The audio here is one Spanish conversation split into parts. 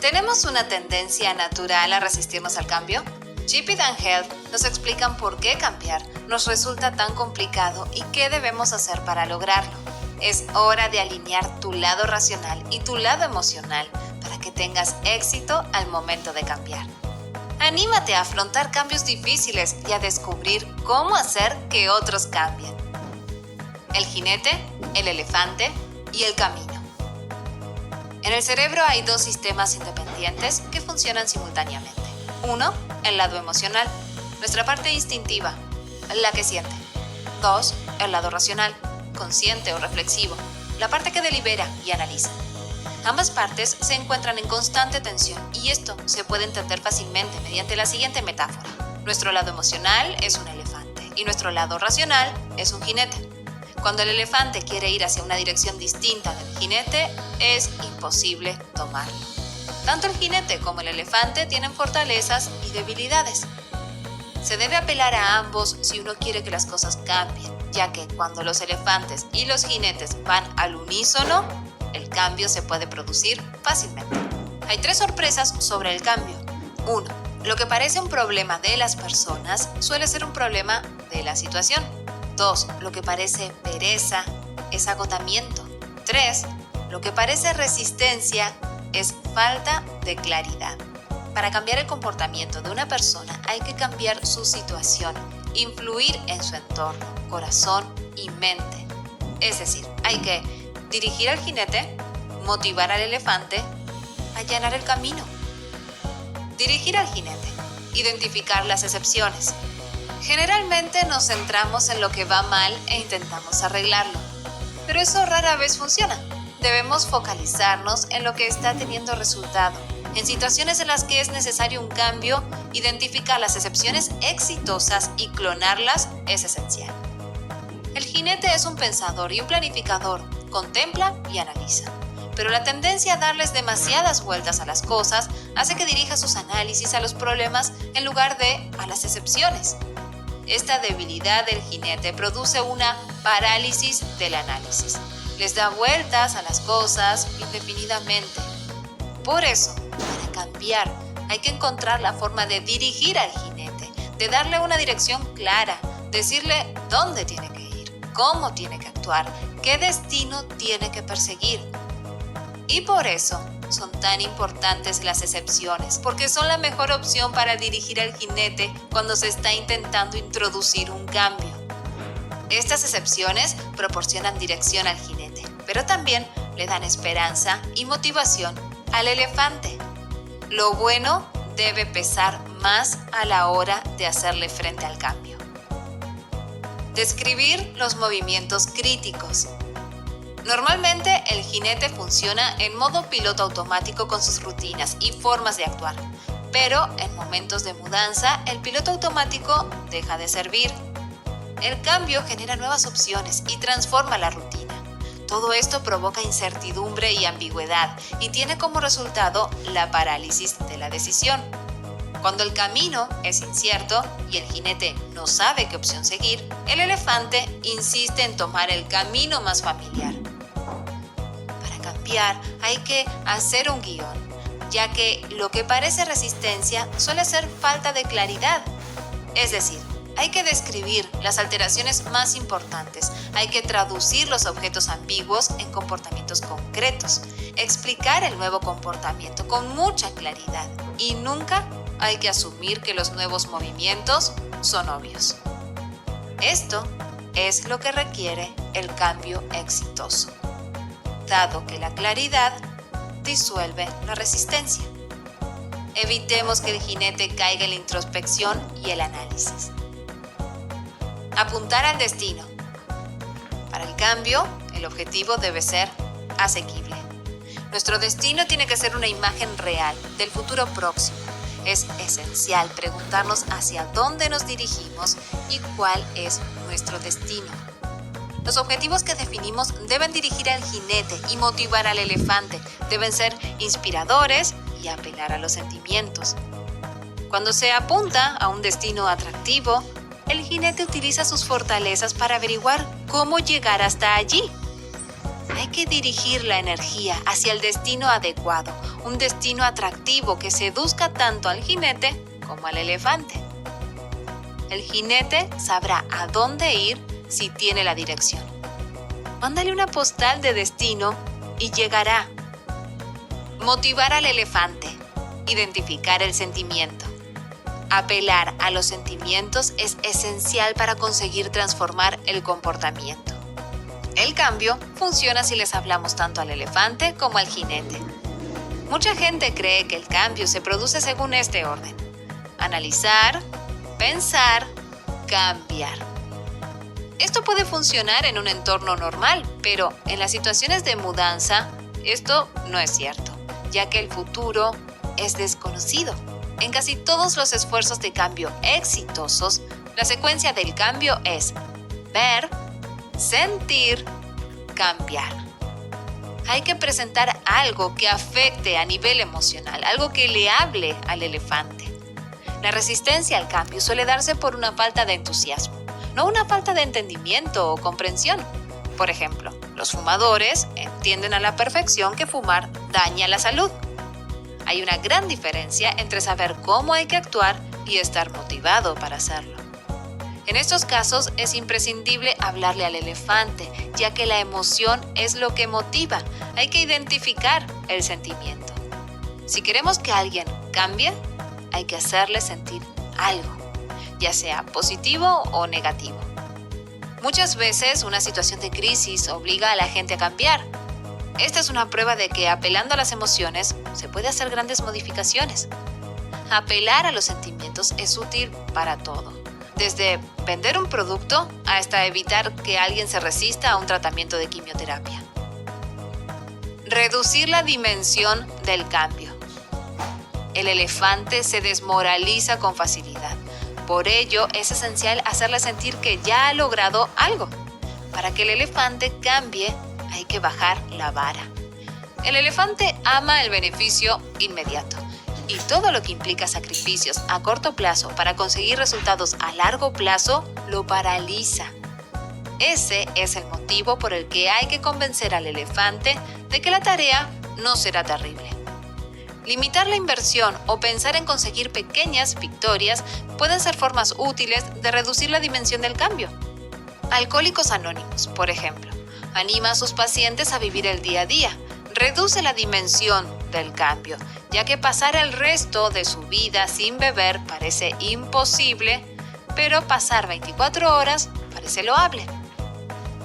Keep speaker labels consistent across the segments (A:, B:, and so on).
A: ¿Tenemos una tendencia natural a resistirnos al cambio? Chip y Dan Heath nos explican por qué cambiar nos resulta tan complicado y qué debemos hacer para lograrlo. Es hora de alinear tu lado racional y tu lado emocional para que tengas éxito al momento de cambiar. Anímate a afrontar cambios difíciles y a descubrir cómo hacer que otros cambien. El jinete, el elefante y el camino. En el cerebro hay dos sistemas independientes que funcionan simultáneamente. Uno, el lado emocional, nuestra parte instintiva, la que siente. Dos, el lado racional, consciente o reflexivo, la parte que delibera y analiza. Ambas partes se encuentran en constante tensión y esto se puede entender fácilmente mediante la siguiente metáfora. Nuestro lado emocional es un elefante y nuestro lado racional es un jinete. Cuando el elefante quiere ir hacia una dirección distinta del jinete, es imposible tomarlo. Tanto el jinete como el elefante tienen fortalezas y debilidades. Se debe apelar a ambos si uno quiere que las cosas cambien, ya que cuando los elefantes y los jinetes van al unísono, el cambio se puede producir fácilmente. Hay tres sorpresas sobre el cambio. 1. Lo que parece un problema de las personas suele ser un problema de la situación. 2. Lo que parece pereza es agotamiento. 3. Lo que parece resistencia es falta de claridad. Para cambiar el comportamiento de una persona hay que cambiar su situación, influir en su entorno, corazón y mente. Es decir, hay que dirigir al jinete, motivar al elefante, allanar el camino. Dirigir al jinete, identificar las excepciones. Generalmente nos centramos en lo que va mal e intentamos arreglarlo, pero eso rara vez funciona. Debemos focalizarnos en lo que está teniendo resultado. En situaciones en las que es necesario un cambio, identificar las excepciones exitosas y clonarlas es esencial. El jinete es un pensador y un planificador, contempla y analiza. Pero la tendencia a darles demasiadas vueltas a las cosas hace que dirija sus análisis a los problemas en lugar de a las excepciones. Esta debilidad del jinete produce una parálisis del análisis. Les da vueltas a las cosas indefinidamente. Por eso, para cambiar, hay que encontrar la forma de dirigir al jinete, de darle una dirección clara, decirle dónde tiene que ir, cómo tiene que actuar, qué destino tiene que perseguir. Y por eso son tan importantes las excepciones, porque son la mejor opción para dirigir al jinete cuando se está intentando introducir un cambio. Estas excepciones proporcionan dirección al jinete, pero también le dan esperanza y motivación al elefante. Lo bueno debe pesar más a la hora de hacerle frente al cambio. Describir los movimientos críticos. Normalmente el jinete funciona en modo piloto automático con sus rutinas y formas de actuar, pero en momentos de mudanza el piloto automático deja de servir. El cambio genera nuevas opciones y transforma la rutina. Todo esto provoca incertidumbre y ambigüedad y tiene como resultado la parálisis de la decisión. Cuando el camino es incierto y el jinete no sabe qué opción seguir, el elefante insiste en tomar el camino más familiar. Para cambiar hay que hacer un guión, ya que lo que parece resistencia suele ser falta de claridad. Es decir, hay que describir las alteraciones más importantes, hay que traducir los objetos ambiguos en comportamientos concretos, explicar el nuevo comportamiento con mucha claridad y nunca hay que asumir que los nuevos movimientos son obvios. Esto es lo que requiere el cambio exitoso, dado que la claridad disuelve la resistencia. Evitemos que el jinete caiga en la introspección y el análisis. Apuntar al destino. Para el cambio, el objetivo debe ser asequible. Nuestro destino tiene que ser una imagen real del futuro próximo. Es esencial preguntarnos hacia dónde nos dirigimos y cuál es nuestro destino. Los objetivos que definimos deben dirigir al jinete y motivar al elefante. Deben ser inspiradores y apelar a los sentimientos. Cuando se apunta a un destino atractivo, el jinete utiliza sus fortalezas para averiguar cómo llegar hasta allí. Hay que dirigir la energía hacia el destino adecuado, un destino atractivo que seduzca tanto al jinete como al elefante. El jinete sabrá a dónde ir si tiene la dirección. Mándale una postal de destino y llegará. Motivar al elefante. Identificar el sentimiento. Apelar a los sentimientos es esencial para conseguir transformar el comportamiento. El cambio funciona si les hablamos tanto al elefante como al jinete. Mucha gente cree que el cambio se produce según este orden: analizar, pensar, cambiar. Esto puede funcionar en un entorno normal, pero en las situaciones de mudanza, esto no es cierto, ya que el futuro es desconocido. En casi todos los esfuerzos de cambio exitosos, la secuencia del cambio es ver, sentir, cambiar. Hay que presentar algo que afecte a nivel emocional, algo que le hable al elefante. La resistencia al cambio suele darse por una falta de entusiasmo, no una falta de entendimiento o comprensión. Por ejemplo, los fumadores entienden a la perfección que fumar daña la salud. Hay una gran diferencia entre saber cómo hay que actuar y estar motivado para hacerlo. En estos casos es imprescindible hablarle al elefante, ya que la emoción es lo que motiva. Hay que identificar el sentimiento. Si queremos que alguien cambie, hay que hacerle sentir algo, ya sea positivo o negativo. Muchas veces una situación de crisis obliga a la gente a cambiar. Esta es una prueba de que apelando a las emociones se puede hacer grandes modificaciones. Apelar a los sentimientos es útil para todo, desde vender un producto hasta evitar que alguien se resista a un tratamiento de quimioterapia. Reducir la dimensión del cambio. El elefante se desmoraliza con facilidad. Por ello, es esencial hacerle sentir que ya ha logrado algo. Para que el elefante cambie, hay que bajar la vara. El elefante ama el beneficio inmediato y todo lo que implica sacrificios a corto plazo para conseguir resultados a largo plazo lo paraliza. Ese es el motivo por el que hay que convencer al elefante de que la tarea no será terrible. Limitar la inversión o pensar en conseguir pequeñas victorias pueden ser formas útiles de reducir la dimensión del cambio. Alcohólicos Anónimos, por ejemplo, anima a sus pacientes a vivir el día a día. Reduce la dimensión del cambio, ya que pasar el resto de su vida sin beber parece imposible, pero pasar 24 horas parece loable.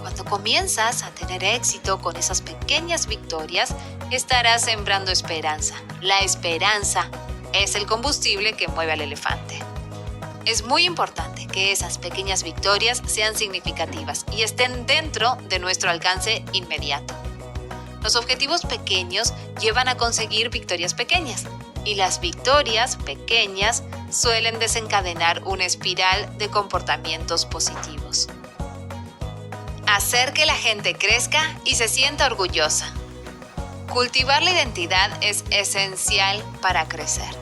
A: Cuando comienzas a tener éxito con esas pequeñas victorias, estarás sembrando esperanza. La esperanza es el combustible que mueve al elefante. Es muy importante que esas pequeñas victorias sean significativas y estén dentro de nuestro alcance inmediato. Los objetivos pequeños llevan a conseguir victorias pequeñas, y las victorias pequeñas suelen desencadenar una espiral de comportamientos positivos. Hacer que la gente crezca y se sienta orgullosa. Cultivar la identidad es esencial para crecer.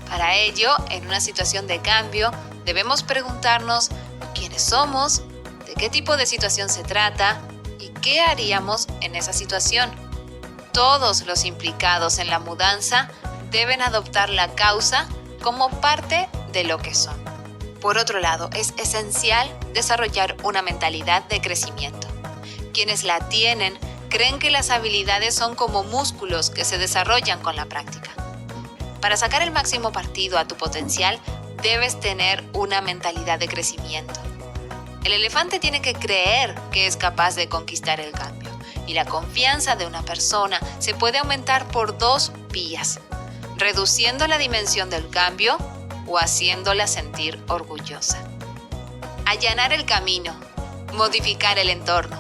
A: Para ello, en una situación de cambio, debemos preguntarnos quiénes somos, de qué tipo de situación se trata y qué haríamos en esa situación. Todos los implicados en la mudanza deben adoptar la causa como parte de lo que son. Por otro lado, es esencial desarrollar una mentalidad de crecimiento. Quienes la tienen creen que las habilidades son como músculos que se desarrollan con la práctica. Para sacar el máximo partido a tu potencial, debes tener una mentalidad de crecimiento. El elefante tiene que creer que es capaz de conquistar el cambio, y la confianza de una persona se puede aumentar por dos vías: reduciendo la dimensión del cambio o haciéndola sentir orgullosa. Allanar el camino, modificar el entorno.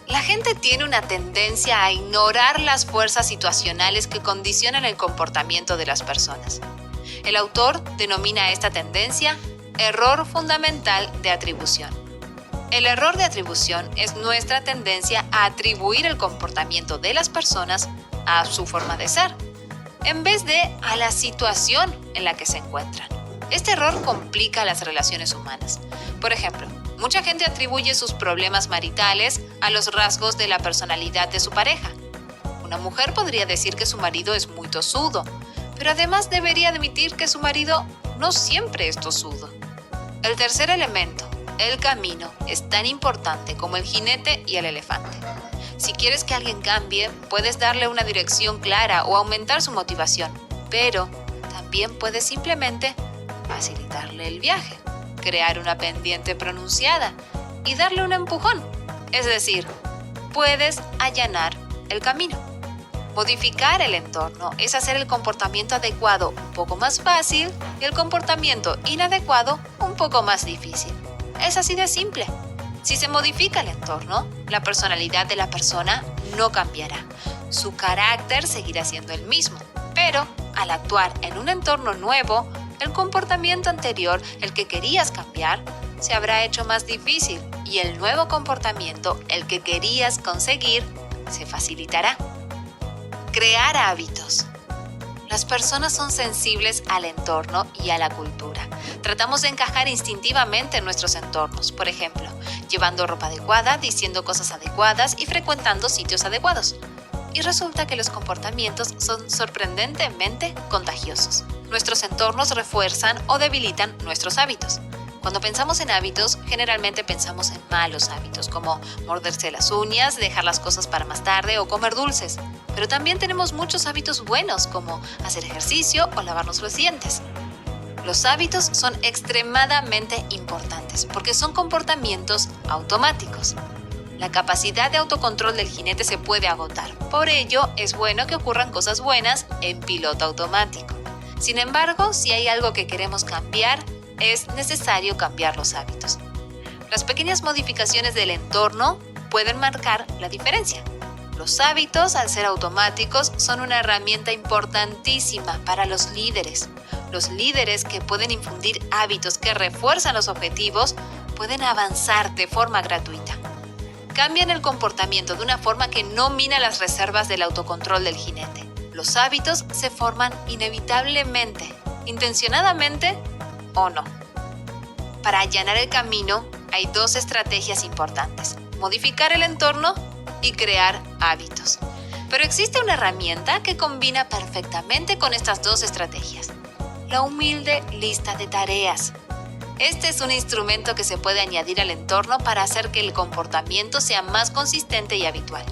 A: La gente tiene una tendencia a ignorar las fuerzas situacionales que condicionan el comportamiento de las personas. El autor denomina esta tendencia error fundamental de atribución. El error de atribución es nuestra tendencia a atribuir el comportamiento de las personas a su forma de ser, en vez de a la situación en la que se encuentran. Este error complica las relaciones humanas. Por ejemplo, Mucha gente atribuye sus problemas maritales a los rasgos de la personalidad de su pareja. Una mujer podría decir que su marido es muy tosudo, pero además debería admitir que su marido no siempre es tosudo. El tercer elemento, el camino, es tan importante como el jinete y el elefante. Si quieres que alguien cambie, puedes darle una dirección clara o aumentar su motivación, pero también puedes simplemente facilitarle el viaje, crear una pendiente pronunciada y darle un empujón. Es decir, puedes allanar el camino. Modificar el entorno es hacer el comportamiento adecuado un poco más fácil y el comportamiento inadecuado un poco más difícil. Es así de simple. Si se modifica el entorno, la personalidad de la persona no cambiará. Su carácter seguirá siendo el mismo, pero al actuar en un entorno nuevo, el comportamiento anterior, el que querías cambiar, se habrá hecho más difícil y el nuevo comportamiento, el que querías conseguir, se facilitará. Crear hábitos. Las personas son sensibles al entorno y a la cultura. Tratamos de encajar instintivamente en nuestros entornos, por ejemplo, llevando ropa adecuada, diciendo cosas adecuadas y frecuentando sitios adecuados. Y resulta que los comportamientos son sorprendentemente contagiosos. Nuestros entornos refuerzan o debilitan nuestros hábitos. Cuando pensamos en hábitos, generalmente pensamos en malos hábitos, como morderse las uñas, dejar las cosas para más tarde o comer dulces. Pero también tenemos muchos hábitos buenos, como hacer ejercicio o lavarnos los dientes. Los hábitos son extremadamente importantes porque son comportamientos automáticos. La capacidad de autocontrol del jinete se puede agotar. Por ello, es bueno que ocurran cosas buenas en piloto automático. Sin embargo, si hay algo que queremos cambiar, es necesario cambiar los hábitos. Las pequeñas modificaciones del entorno pueden marcar la diferencia. Los hábitos, al ser automáticos, son una herramienta importantísima para los líderes. Los líderes que pueden infundir hábitos que refuerzan los objetivos pueden avanzar de forma gratuita. Cambian el comportamiento de una forma que no mina las reservas del autocontrol del jinete. Los hábitos se forman inevitablemente, intencionadamente o no. Para allanar el camino hay dos estrategias importantes: modificar el entorno y crear hábitos. Pero existe una herramienta que combina perfectamente con estas dos estrategias: la humilde lista de tareas. Este es un instrumento que se puede añadir al entorno para hacer que el comportamiento sea más consistente y habitual.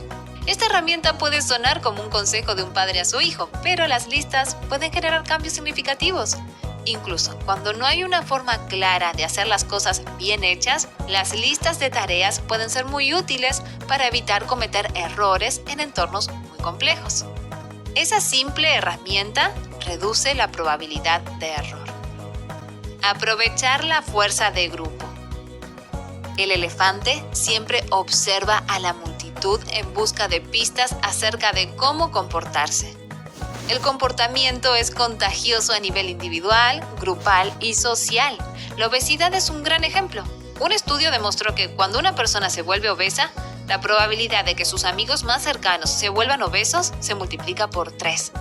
A: Esta herramienta puede sonar como un consejo de un padre a su hijo, pero las listas pueden generar cambios significativos. Incluso cuando no hay una forma clara de hacer las cosas bien hechas, las listas de tareas pueden ser muy útiles para evitar cometer errores en entornos muy complejos. Esa simple herramienta reduce la probabilidad de error. Aprovechar la fuerza de grupo. El elefante siempre observa a la multitud en busca de pistas acerca de cómo comportarse. El comportamiento es contagioso a nivel individual, grupal y social. La obesidad es un gran ejemplo. Un estudio demostró que cuando una persona se vuelve obesa, la probabilidad de que sus amigos más cercanos se vuelvan obesos se multiplica por 3.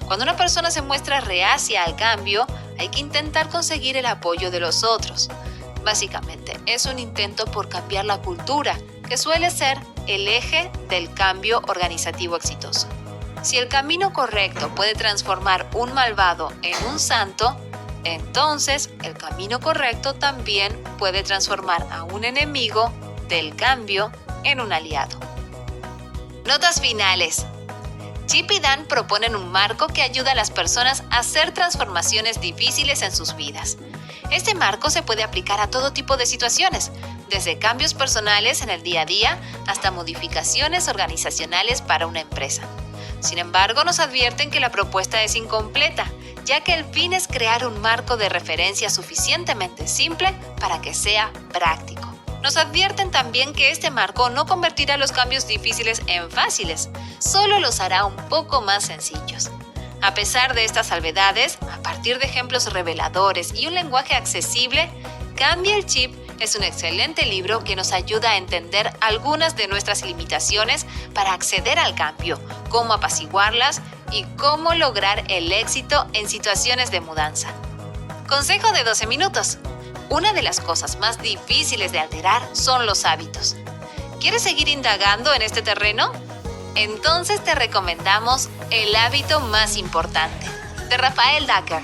A: Cuando una persona se muestra reacia al cambio, hay que intentar conseguir el apoyo de los otros. Básicamente, es un intento por cambiar la cultura, que suele ser el eje del cambio organizativo exitoso. Si el camino correcto puede transformar un malvado en un santo, entonces el camino correcto también puede transformar a un enemigo del cambio en un aliado. Notas finales. Chip y Dan proponen un marco que ayuda a las personas a hacer transformaciones difíciles en sus vidas. Este marco se puede aplicar a todo tipo de situaciones, desde cambios personales en el día a día hasta modificaciones organizacionales para una empresa. Sin embargo, nos advierten que la propuesta es incompleta, ya que el fin es crear un marco de referencia suficientemente simple para que sea práctico. Nos advierten también que este marco no convertirá los cambios difíciles en fáciles, solo los hará un poco más sencillos. A pesar de estas salvedades, a partir de ejemplos reveladores y un lenguaje accesible, Cambia el Chip es un excelente libro que nos ayuda a entender algunas de nuestras limitaciones para acceder al cambio, cómo apaciguarlas y cómo lograr el éxito en situaciones de mudanza. Consejo de 12 minutos. Una de las cosas más difíciles de alterar son los hábitos. ¿Quieres seguir indagando en este terreno? Entonces te recomendamos El hábito más importante, de Rafael Dacker.